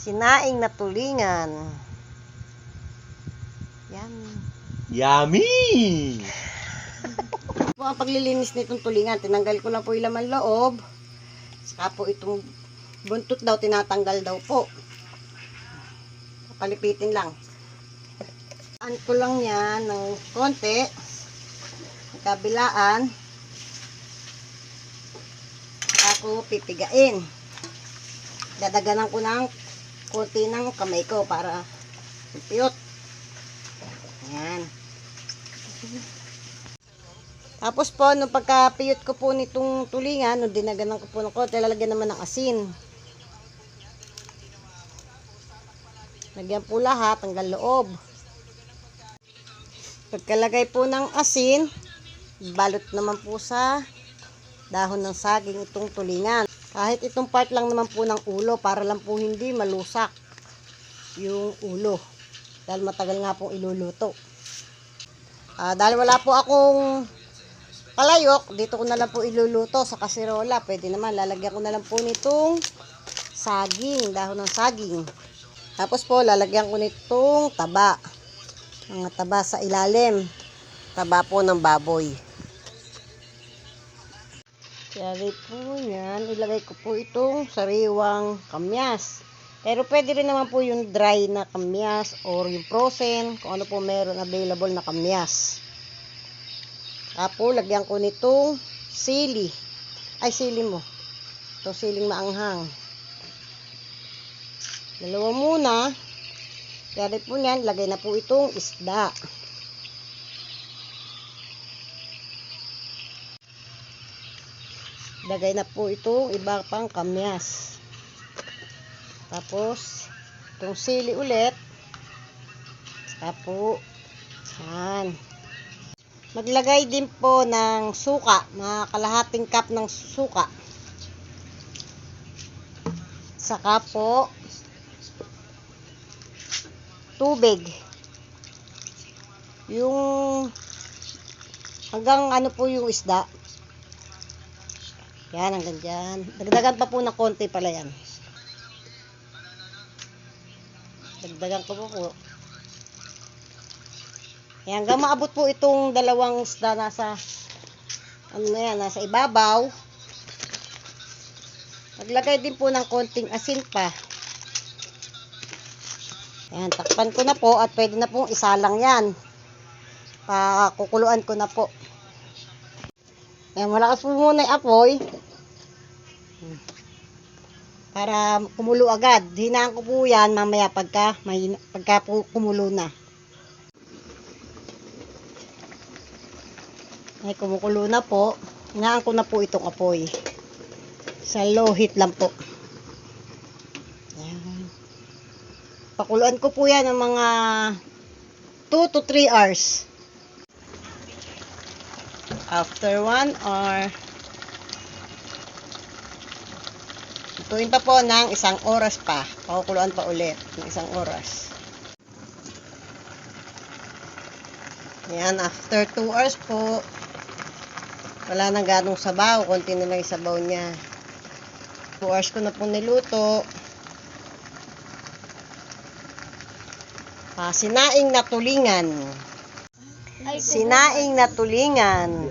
Sinaing na tulingan. Yan. Yummy! Po ang paglilinis nitong tulingan, tinanggal ko na po yung laman loob. Saka po itong buntot daw, tinatanggal daw po. Palipitin lang. An ko lang yan ng konti. Kabilaan. Saka ko pipigain. Dadaganan ko ng konti ng kamay ko para pipiyot. Ayan. Tapos po, nung pagkapiyot ko po nitong tulingan, nung dinaganan ko po ng konti, lalagyan naman ng asin. Lagyan po lahat, hanggang loob. Pagkalagay po ng asin, balot naman po sa dahon ng saging itong tulingan. Kahit itong part lang naman po ng ulo, para lang po hindi malusak yung ulo. Dahil matagal nga pong iluluto. Dahil wala po akong palayok, dito ko na lang po iluluto sa kasirola. Pwede naman, lalagyan ko na lang po nitong saging, dahon ng saging. Tapos po, lalagyan ko nitong taba. Mga taba sa ilalim. Taba po ng baboy. Kaya po yan, ilagay ko po itong sariwang kamyas. Pero pwede rin naman po yung dry na kamyas or yung frozen, kung ano po meron available na kamyas. Tapos lagyan ko nitong sili. Ay, sili mo. Ito siling maanghang. Dalawa muna. Kaya po yan, lagay na po itong isda. Lagay na po itong iba pang kamyas. Tapos, itong sili ulit. Saka po, yan. Maglagay din po ng suka. Mga kalahating cup ng suka. Saka po, tubig. Yung, hanggang ano po yung isda. Yan, hanggang dyan. Dagdagan pa po ng konti pala yan. Dagdagan ko po. Yan, hanggang maabot po itong dalawang isda nasa, ano na yan, nasa ibabaw. Maglagay din po ng konting asin pa. Yan, takpan ko na po at pwede na pong isalang yan. Pakukuluan ko na po. Yan, malakas po muna yung apoy. Para kumulo agad. Hinaan ko po yan mamaya pagka po kumulo na. Ay, kumukulo na po. Hinaan ko na po itong apoy. Sa low heat lang po. Yan. Pakuluan ko po yan ng mga 2 to 3 hours. After 1 hour, ituin pa po ng 1 oras pa. Pakukuluan pa ulit ng 1 oras. Yan, after 2 hours po, wala nang ganong sabaw. Konti na lang yung sabaw niya. 2 hours ko na po niluto. Sinaing na tulingan. Sinaing na tulingan.